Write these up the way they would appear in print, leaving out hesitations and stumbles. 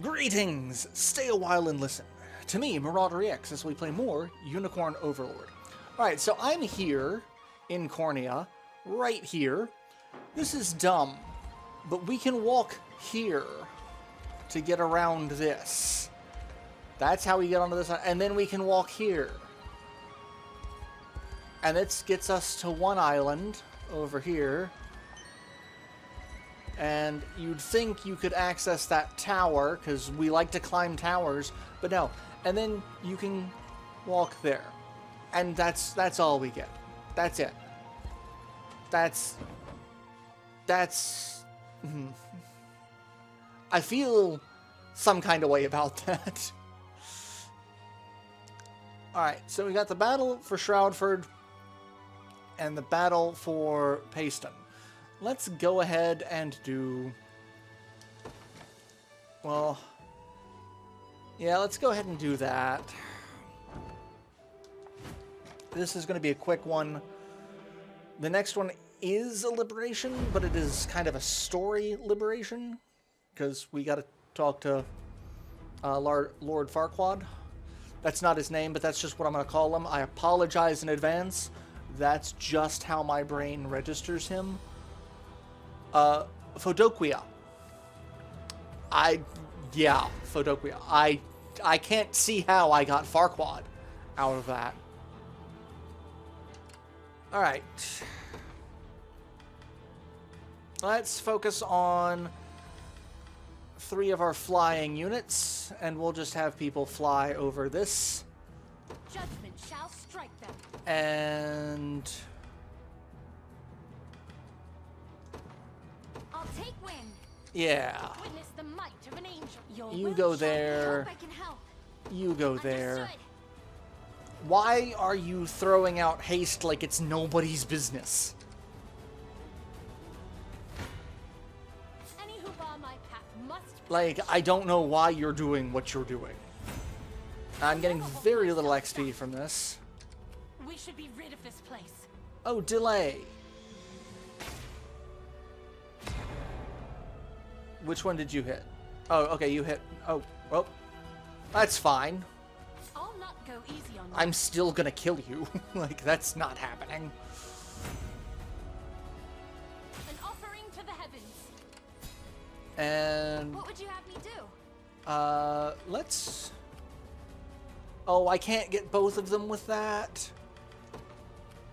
Greetings! Stay a while and listen. To me, Marauder EX, as we play more Unicorn Overlord. Alright, so I'm here in Cornea, right here. This is dumb, but we can walk here to get around this. That's how we get onto this, and then we can walk here. And this gets us to one island over here. And you'd think you could access that tower, because we like to climb towers, but no. And then you can walk there. And that's all we get. That's it. That's... I feel some kind of way about that. Alright, so we got the battle for Shroudford and the battle for Payston. Let's go ahead and do... Well... Yeah, let's go ahead and do that. This is going to be a quick one. The next one is a liberation, but it is kind of a story liberation. Because we got to talk to Lord Farquaad. That's not his name, but that's just what I'm going to call him. I apologize in advance. That's just how my brain registers him. Fodoquia. Fodoquia. I can't see how I got Farquaad out of that. Alright. Let's focus on 3 of our flying units, and we'll just have people fly over this. Judgment shall strike them. And... I'll take wind. yeah. Witness the might of an angel. Your You will go shall be. there. I hope I can help. You go there. Understood. Why are you throwing out haste like it's nobody's business? Any who bar my path must. Like, I don't know why you're doing what you're doing. I'm getting very little XP from this. We should be rid of this place. Oh, delay. Which one did you hit? Oh, okay, you hit... oh, well, that's fine. I'll not go easy on you. I'm still gonna kill you. Like, that's not happening. An offering to the heavens. And... What would you have me do? let's... oh, I can't get both of them with that.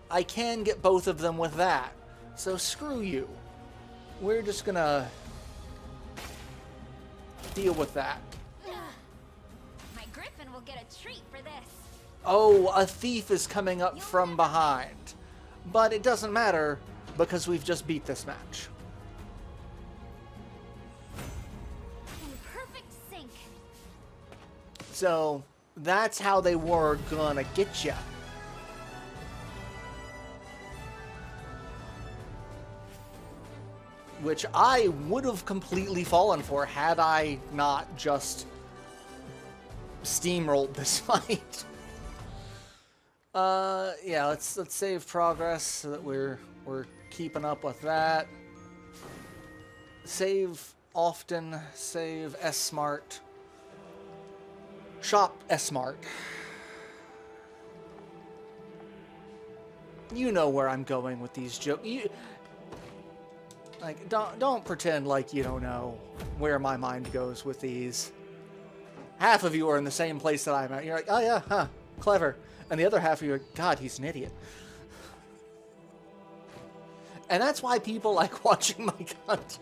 I can get both of them with that. So screw you. We're just gonna... deal with that. My griffin will get a treat for this. Oh, a thief is coming up from behind. But it doesn't matter, because we've just beat this match. In perfect sync. So, that's how they were gonna get ya. Which I would have completely fallen for had I not just steamrolled this fight. Yeah, let's save progress so that we're keeping up with that. Save often, save S-Smart. Shop S-Smart. You know where I'm going with these jokes. Like, don't pretend like you don't know where my mind goes with these. Half of you are in the same place that I'm at. You're like, oh yeah, huh, clever. And the other half of you are, God, he's an idiot. And that's why people like watching my content.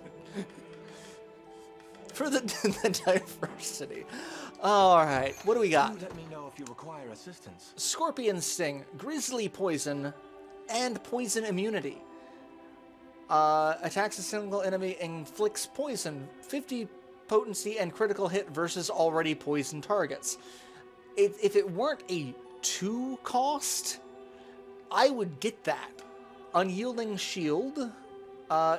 For the diversity. Alright, what do we got? Let me know if you require assistance. Scorpion Sting, Grizzly Poison, and Poison Immunity. Attacks a single enemy, inflicts poison, 50 potency and critical hit versus already poisoned targets. If it weren't a 2 cost, I would get that. Unyielding Shield,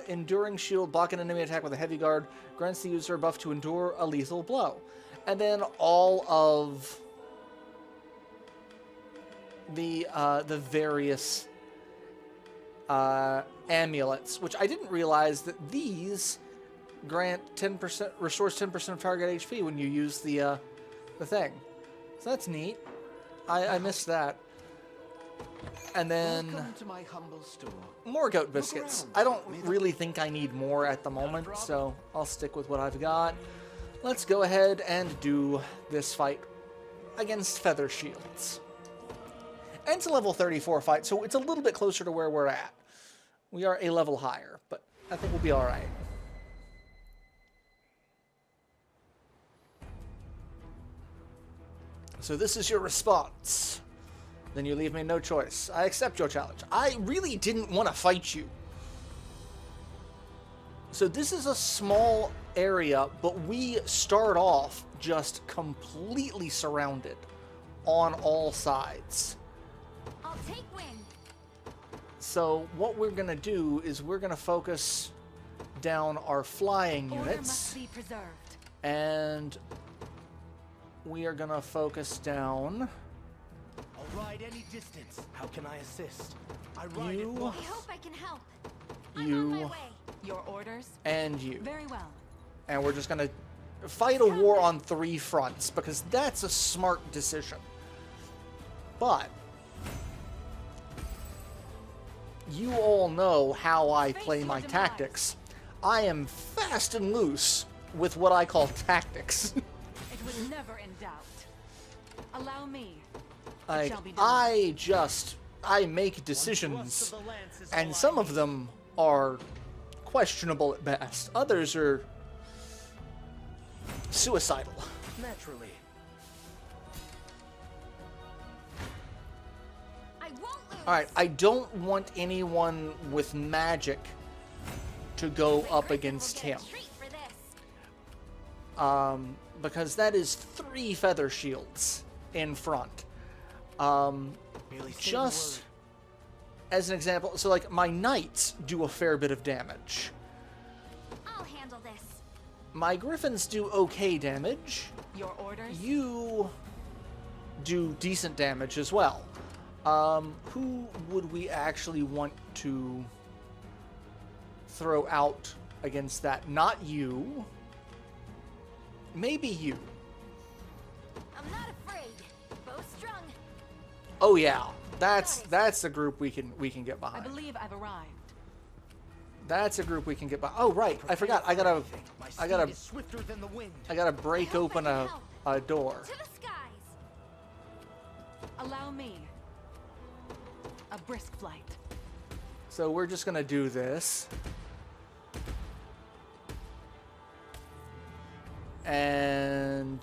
Enduring Shield, block an enemy attack with a heavy guard, grants the user a buff to endure a lethal blow. And then all of the various amulets, which I didn't realize that these grant 10%, restores 10% of target HP when you use the thing. So that's neat. I missed that. And then Welcome to my humble store. more goat biscuits. I don't really think I need more at the moment, so I'll stick with what I've got. Let's go ahead and do this fight against Feather Shields. And it's a level 34 fight, so it's a little bit closer to where we're at. We are a level higher, but I think we'll be alright. So this is your response. Then you leave me no choice. I accept your challenge. I really didn't want to fight you. So this is a small area, but we start off just completely surrounded on all sides. I'll take wing. So what we're going to do is we're going to focus down our flying Order units. must be preserved. And we are going to focus down I'll ride any distance. How can I assist? I ride You. it once. I hope I can help. I'm on my you way. Your orders? and you. Very well. And we're just going to fight a war on 3 fronts because that's a smart decision. But you all know how I play my tactics. I am fast and loose with what I call tactics. It was never in doubt. Allow me. Like, shall be done. I make decisions, and some of them are questionable at best. Others are suicidal. Naturally. I won't lose. Alright, I don't want anyone with magic to go My up Griffin against will him. get a treat for this. Because that is 3 feather shields in front. Merely say the Just word. as an example, so like my knights do a fair bit of damage. I'll handle this. My griffins do okay damage. Your orders? You do decent damage as well. Who would we actually want to throw out against that? Not you. Maybe you. I'm not afraid. Bow strung. Oh yeah, that's the group we can get I behind. believe I've arrived. That's a group we can get behind. Oh right, I forgot. I gotta My I gotta steed is swifter than the wind. break I hope I open can a door. To the skies. Allow me. A brisk flight. So we're just gonna do this. And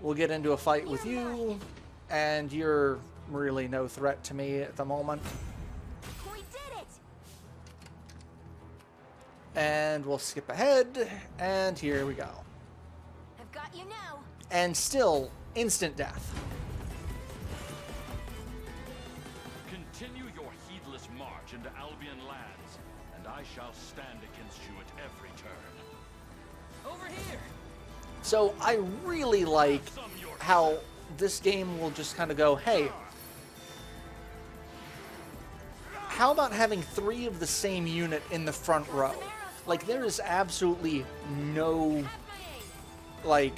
we'll get into a fight with you, and you're really no threat to me at the moment. We did it. And we'll skip ahead, and here we go. I've got you now. And still, instant death. Continue your heedless march into Albion lands, and I shall stand against you at every turn. Over here! So I really like how this game will just kind of go, hey, how about having 3 of the same unit in the front row? Like, there is absolutely no, Have my aid. like,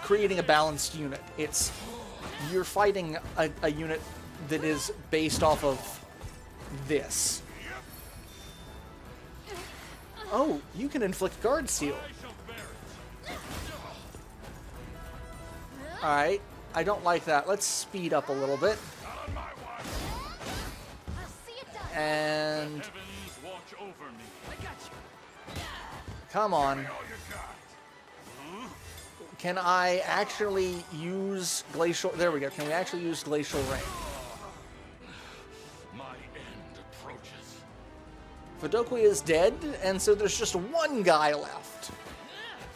creating a balanced unit. It's, you're fighting a unit that is based off of this. Oh, you can inflict guard seal. Alright, I don't like that. Let's speed up a little bit. I'll see it done. And Heavens watch over me. I got you. come on. Can I actually use glacial? There we go. Can we actually use glacial rain? My end approaches. Fodoquias is dead, and so there's just 1 guy left.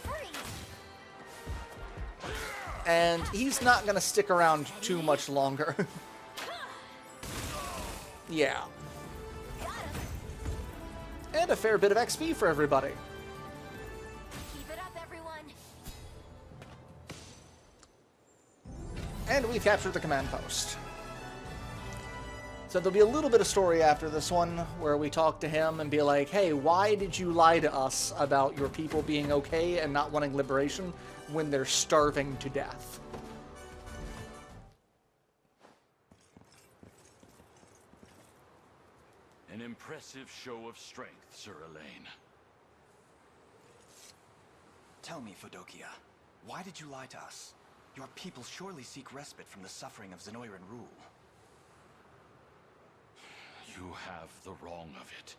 Freeze. And he's not going to stick around too much longer. Yeah. Got him. And a fair bit of XP for everybody. Keep it up, everyone. And we've captured the command post. So there'll be a little bit of story after this one where we talk to him and be like, hey, why did you lie to us about your people being okay and not wanting liberation when they're starving to death? An impressive show of strength, Sir Elaine. Tell me, Fodoquia, why did you lie to us? Your people surely seek respite from the suffering of Zenoiran rule. You have the wrong of it.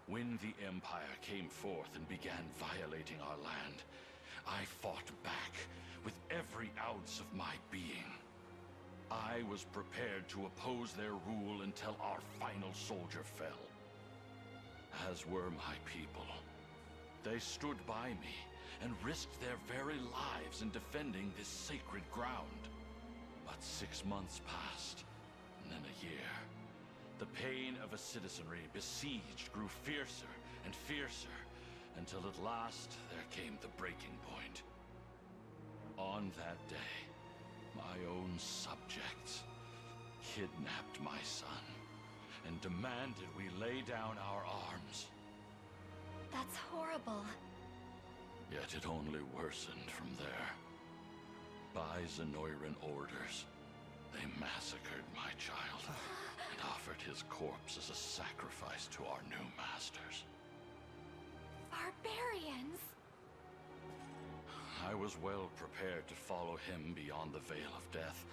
When the Empire came forth and began violating our land, I fought back with every ounce of my being. I was prepared to oppose their rule until our final soldier fell. As were my people. They stood by me and risked their very lives in defending this sacred ground. But 6 months passed, and then a year. The pain of a citizenry besieged grew fiercer and fiercer, until at last there came the breaking point. On that day, my own subjects kidnapped my son and demanded we lay down our arms. That's horrible. Yet it only worsened from there. By Zenoiran orders, they massacred my child and offered his corpse as a sacrifice to our new masters. Barbarians! I was well prepared to follow him beyond the Veil of Death,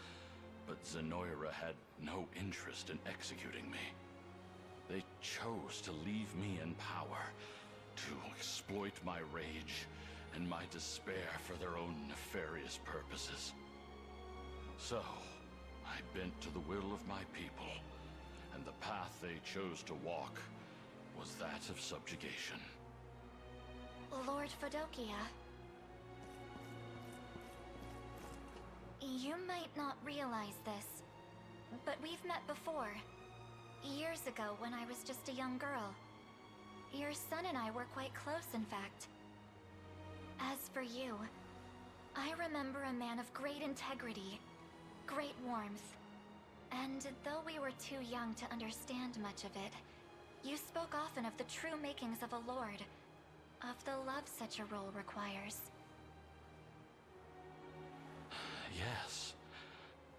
but Zenoira had no interest in executing me. They chose to leave me in power, to exploit my rage and my despair for their own nefarious purposes. So, I bent to the will of my people, and the path they chose to walk was that of subjugation. Lord Fodoquia. You might not realize this, but we've met before. Years ago when I was just a young girl. Your son and I were quite close, in fact. As for you, I remember a man of great integrity, great warmth. And though we were too young to understand much of it, you spoke often of the true makings of a lord, of the love such a role requires. Yes,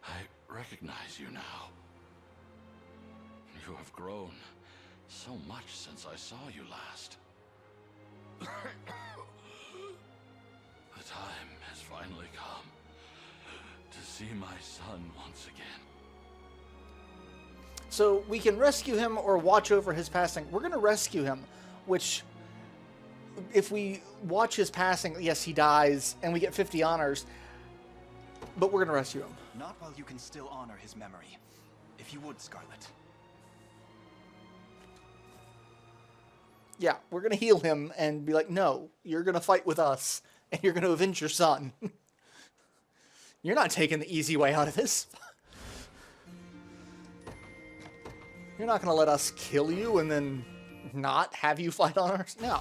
I recognize you now. You have grown so much since I saw you last. The time has finally come to see my son once again. So we can rescue him or watch over his passing. We're going to rescue him, which, if we watch his passing, yes, he dies, and we get 50 honors, but we're going to rescue him. Not while you can still honor his memory. If you would, Scarlet. Yeah, we're going to heal him and be like, no, you're going to fight with us, and you're going to avenge your son. You're not taking the easy way out of this. You're not going to let us kill you and then not have you fight on ours? No.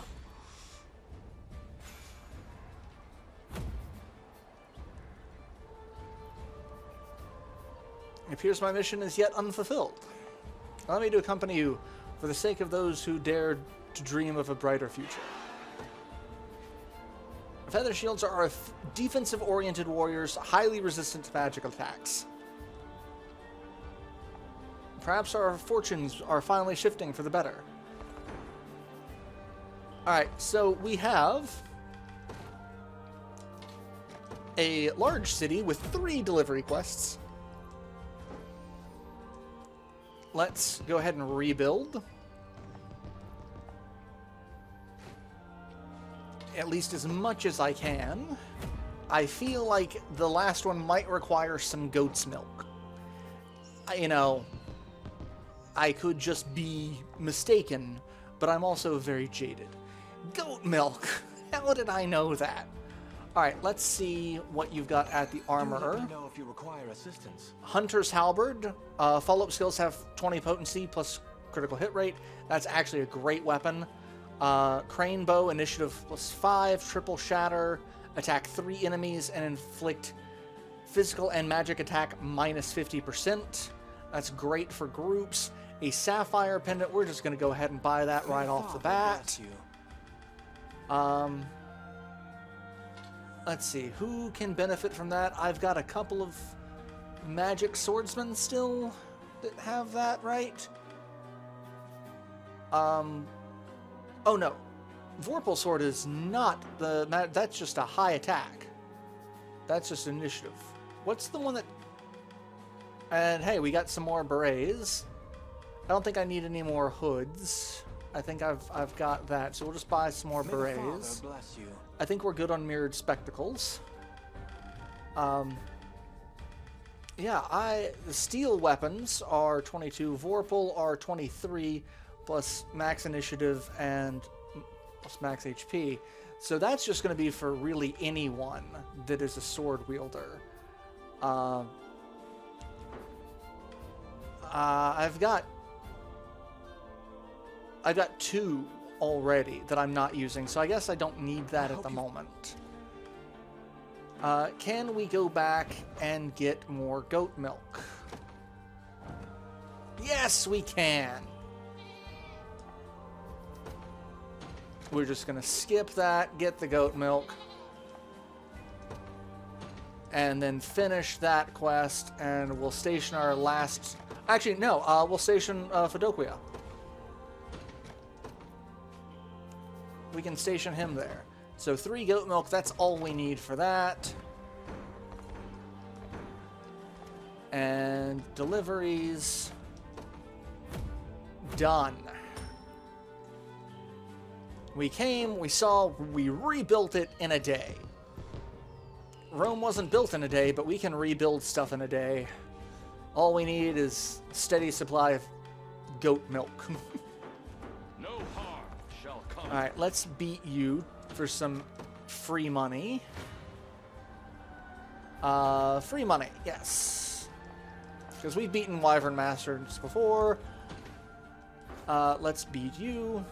It appears my mission is yet unfulfilled. Allow me to accompany you for the sake of those who dared to dream of a brighter future. Feather shields are defensive-oriented warriors, highly resistant to magical attacks. Perhaps our fortunes are finally shifting for the better. Alright, so we have a large city with 3 delivery quests. Let's go ahead and rebuild. At least as much as I can. I feel like the last one might require some goat's milk. You know, I could just be mistaken, but I'm also very jaded. Goat milk! How did I know that? Alright, let's see what you've got at the armorer. Let me know if you require assistance. Hunter's Halberd. Follow-up skills have 20 potency plus critical hit rate. That's actually a great weapon. Crane Bow, initiative +5, triple shatter, attack 3 enemies, and inflict physical and magic attack -50%. That's great for groups. A sapphire pendant, we're just going to go ahead and buy that right off the bat. Let's see, who can benefit from that? I've got a couple of magic swordsmen still that have that, right? Oh no. Vorpal Sword is not the... That's just a high attack. That's just initiative. What's the one that... And hey, we got some more berets. I don't think I need any more hoods. I think I've got that, so we'll just buy some more berets. Bless you. I think we're good on mirrored spectacles. Yeah, the steel weapons are 22. Vorpal are 23, plus max initiative and plus max HP. So that's just going to be for really anyone that is a sword wielder. I've got 2 already that I'm not using, so I guess I don't need that at the moment. Can we go back and get more goat milk? Yes, we can! We're just going to skip that, get the goat milk, and then finish that quest, and we'll station our last... Actually, no, we'll station Fodoquia. We can station him there. So 3 goat milk, that's all we need for that. And deliveries... done. We came, we saw, we rebuilt it in a day. Rome wasn't built in a day, but we can rebuild stuff in a day. All we need is a steady supply of goat milk. No harm shall come. Alright, let's beat you for some free money. Free money, yes. Because we've beaten Wyvern Masters before. Let's beat you.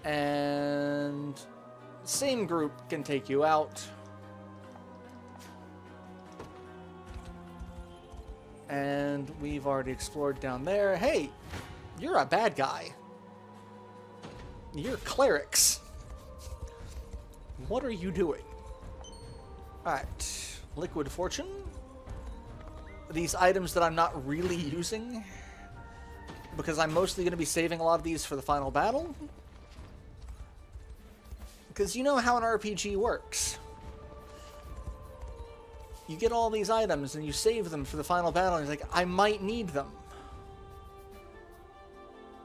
And same group can take you out. And we've already explored down there. Hey, you're a bad guy. You're clerics. What are you doing? Alright, Liquid Fortune. These items that I'm not really using, because I'm mostly going to be saving a lot of these for the final battle. Because you know how an RPG works. You get all these items and you save them for the final battle, and you're like, I might need them.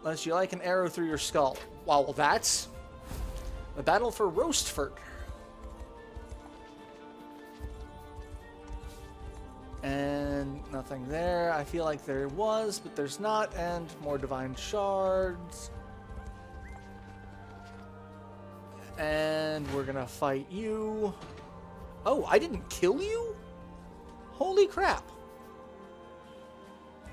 Unless you like an arrow through your skull. Wow, well that's the battle for Roastford. And nothing there. I feel like there was, but there's not. And more divine shards. And we're gonna fight you. Oh, I didn't kill you? Holy crap.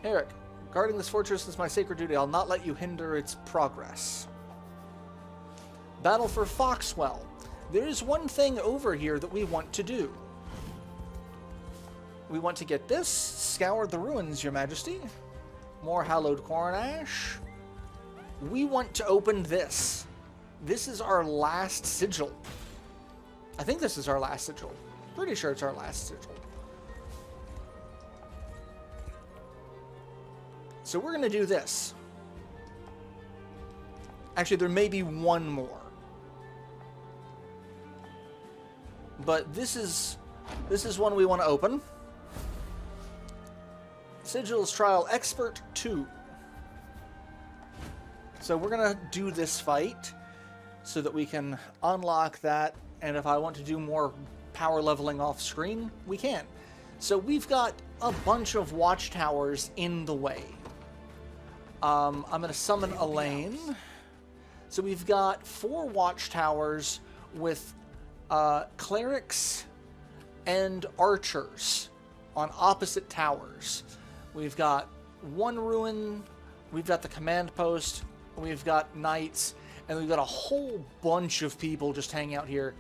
Eric, guarding this fortress is my sacred duty. I'll not let you hinder its progress. Battle for Foxwell. There is one thing over here that we want to do. We want to get this. Scour the ruins, Your Majesty. More hallowed corn ash. We want to open this. This is our last sigil. I think this is our last sigil. Pretty sure it's our last sigil. So we're going to do this. Actually, there may be one more. But this is one we want to open. Sigils Trial Expert 2. So we're going to do this fight so that we can unlock that. And if I want to do more power leveling off screen, we can. So we've got a bunch of watchtowers in the way. I'm going to summon Elaine. So we've got 4 watchtowers with clerics and archers on opposite towers. We've got 1 ruin, we've got the command post, we've got knights, and we've got a whole bunch of people just hanging out here,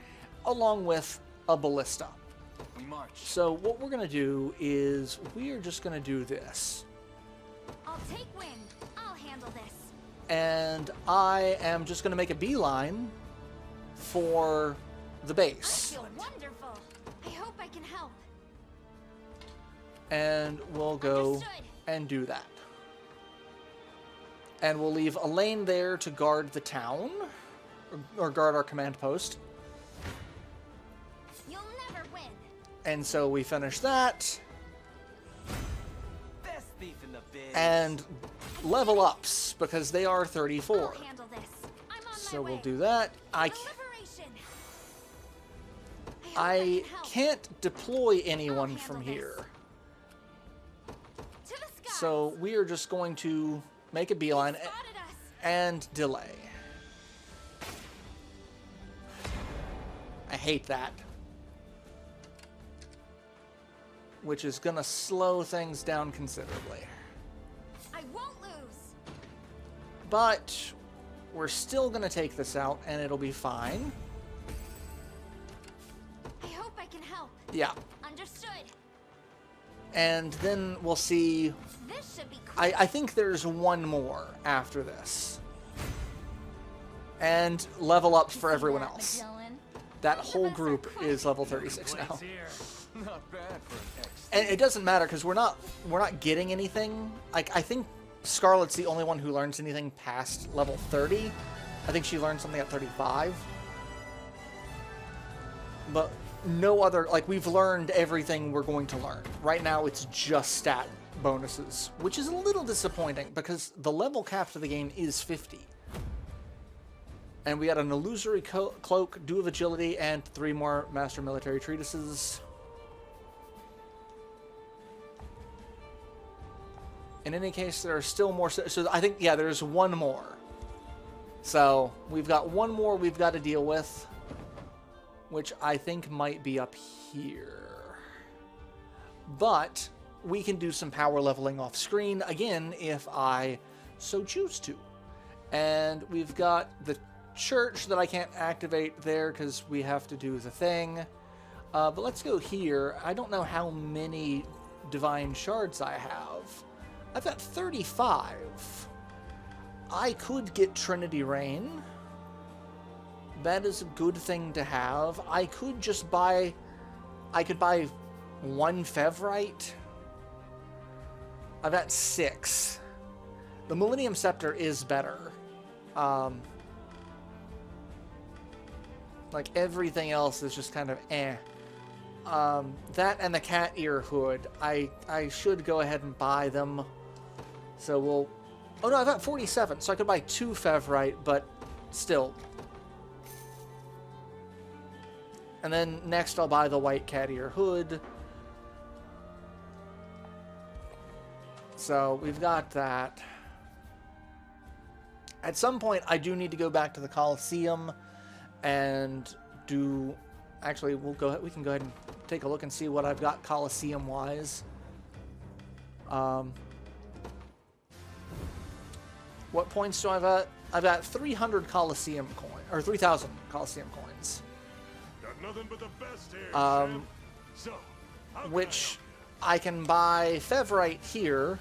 along with a ballista. We march. So what we're going to do is we are just going to do this. I'll take wind. I'll handle this. And I am just going to make a beeline for the I base. feel wonderful. I hope I can help. And we'll go Understood. and do that. And we'll leave a lane there to guard the town, or guard our command post. You'll never win. And so we finish that, Best thief in the biz. and level ups, because they are 34. I'll handle this. I'm on So my way. we'll do that. Liberation. hope I can help. can't deploy anyone I'll from handle here. To the skies. So we are just going to make a beeline Spotted us. and delay. I hate that. Which is going to slow things down considerably. I won't lose. But we're still going to take this out, and it'll be fine. I hope I can help. Yeah. Understood. And then we'll see. This should be quick. I think there's one more after this. And level up for everyone That, else. Magellan. That whole group is level 36 now. Complaints here. Not bad for an ex. And it doesn't matter because we're not getting anything. Like, I think Scarlet's the only one who learns anything past level 30. I think she learned something at 35. But no other, like, we've learned everything we're going to learn. Right now it's just stat bonuses, which is a little disappointing because the level cap to the game is 50. And we got an illusory cloak, dew of agility, and 3 more master military treatises. In any case, there are still more. So I think, yeah, there's one more. So we've got one more we've got to deal with, which I think might be up here. But we can do some power leveling off screen again if I so choose to. And we've got the church that I can't activate there because we have to do the thing. But let's go here. I don't know how many divine shards I have. I've got 35. I could get Trinity Rain. That is a good thing to have. I could just buy... I could buy 1 Fevrite. I've got 6. The Millennium Scepter is better. Like, everything else is just kind of eh. That and the cat ear hood. I should go ahead and buy them. So we'll... Oh no, I've got 47, so I could buy 2 Fevrite, but still. And then next I'll buy the white cat ear hood. So we've got that. At some point, I do need to go back to the Colosseum and do... Actually, we can go ahead and take a look and see what I've got Colosseum-wise. What points do I have at? I've got 300 Colosseum coins, or 3,000 Colosseum coins. Got nothing but the best here, Um, Sam. So, how can Which I can buy Fevrite here.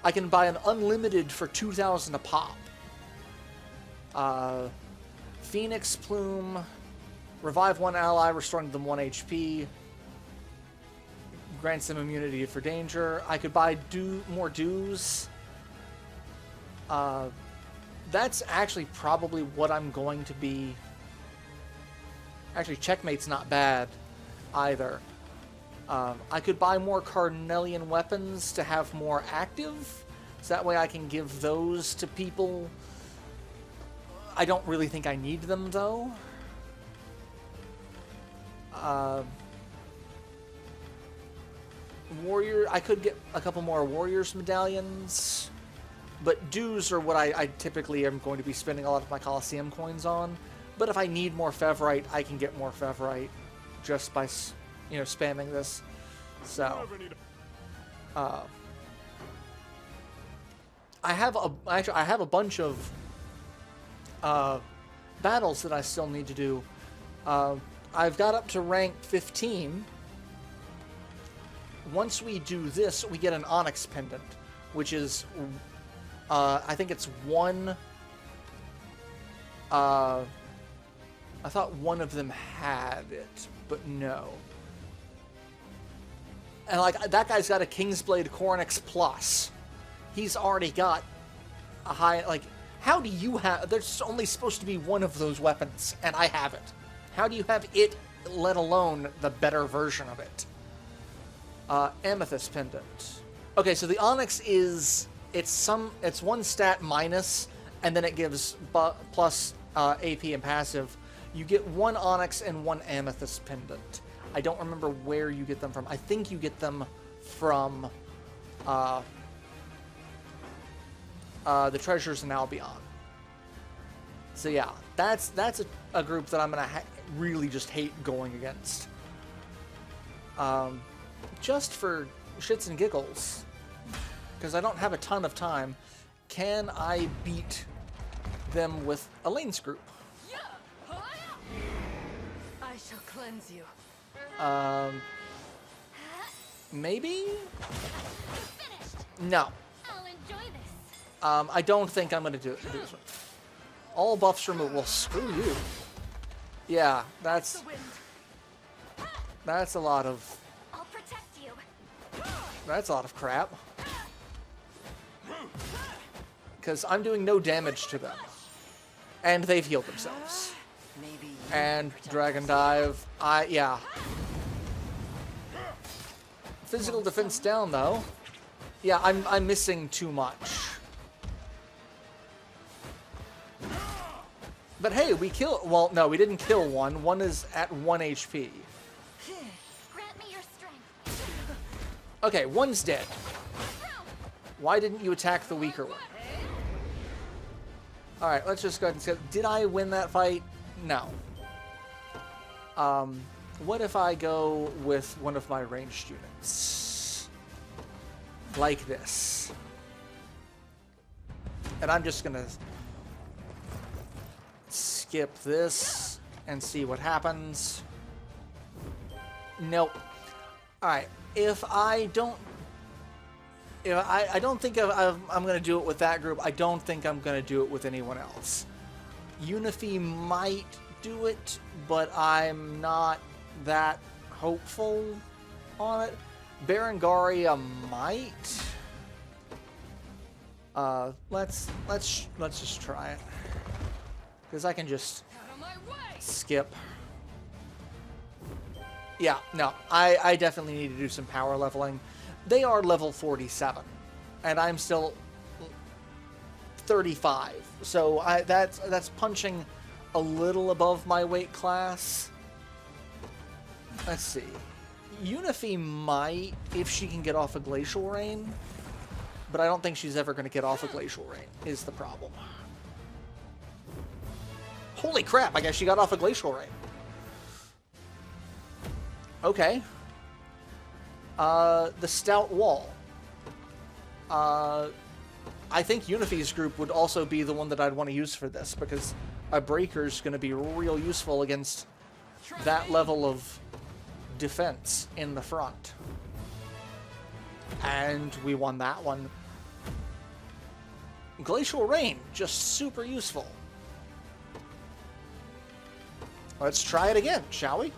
I can buy an unlimited for 2,000 a pop. Phoenix Plume, revive 1 ally, restoring them 1 HP. Grants them immunity for danger. I could buy more dues. That's actually probably what I'm going to be... Actually, Checkmate's not bad either. I could buy more Carnelian weapons to have more active, so that way I can give those to people. I don't really think I need them, though. Warrior, I could get a couple more Warriors medallions, but dues are what I typically am going to be spending a lot of my Colosseum coins on. But if I need more Fevrite, I can get more Fevrite just by, spamming this. So, ever need I have a bunch of battles that I still need to do. I've got up to rank 15 once we do this, we get an onyx pendant, which is, I think it's one. I thought one of them had it, but no. And like that guy's got a Kingsblade Cornix Plus. He's already got a high, like, how do you have, there's only supposed to be one of those weapons, and I have it. How do you have it, let alone the better version of it? Amethyst Pendant. Okay, so the Onyx is, it's one stat minus, and then it gives plus AP and passive. You get one Onyx and one Amethyst Pendant. I don't remember where you get them from. I think you get them from the Treasures in Albion. So yeah, that's a group that I'm gonna really just hate going against. Just for shits and giggles, because I don't have a ton of time, can I beat them with Elaine's group? I shall cleanse you. Maybe? Finished. No. I'll enjoy this. I don't think I'm gonna do this one. All buffs removed. Well, screw you. Yeah, that's a lot of. I'll protect you. That's a lot of crap. Because I'm doing no damage to them, and they've healed themselves. Maybe. And Dragon Dive. Yeah. Physical defense down though. Yeah, I'm missing too much. But hey, we kill. Well, no, we didn't kill one. One is at 1 HP. Grant me your strength. Okay, one's dead. Why didn't you attack the weaker one? Alright, let's just go ahead and see. Did I win that fight? No. What if I go with one of my ranged units? Like this. And I'm just gonna skip this and see what happens. Nope. Alright, if I don't... I don't think I'm going to do it with that group. I don't think I'm going to do it with anyone else. Unify might do it, but I'm not that hopeful on it. Berengaria might. Let's just try it, because I can just skip. Yeah, no, I definitely need to do some power leveling. They are level 47, and I'm still 35. So that's punching a little above my weight class. Let's see. Unify might, if she can get off a Glacial Rain, but I don't think she's ever going to get off a Glacial Rain, is the problem. Holy crap, I guess she got off a Glacial Rain. Okay. The Stout Wall. I think Unify's group would also be the one that I'd want to use for this, because a Breaker's going to be real useful against that level of defense in the front. And we won that one. Glacial Rain, just super useful. Let's try it again, shall we?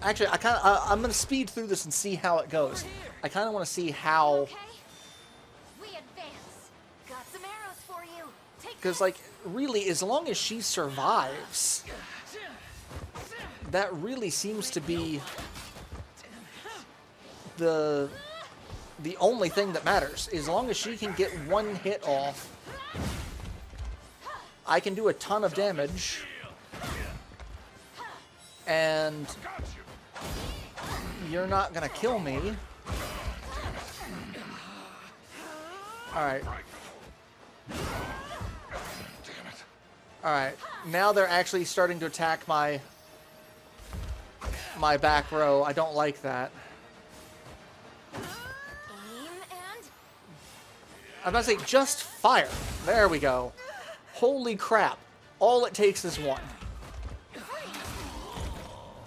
Actually, I'm going to speed through this and see how it goes. I kind of want to see how... Okay. We advance. Got some arrows for you. Because, like, really, as long as she survives, that really seems to be the only thing that matters. As long as she can get one hit off, I can do a ton of damage. And you're not gonna kill me. Alright. Alright. Now they're actually starting to attack my back row. I don't like that. Aim and... I'm about to say, just fire. There we go. Holy crap. All it takes is one.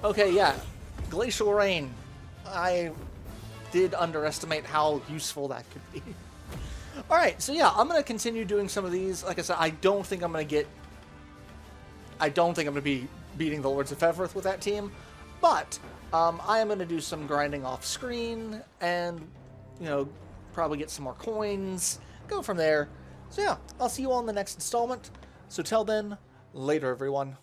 Okay, yeah. Glacial Rain. I did underestimate how useful that could be. Alright, so yeah, I'm going to continue doing some of these. Like I said, I don't think I'm going to be beating the Lords of Fevroth with that team, but I am going to do some grinding off screen and, you know, probably get some more coins, go from there. So yeah, I'll see you all in the next installment. So till then, later everyone.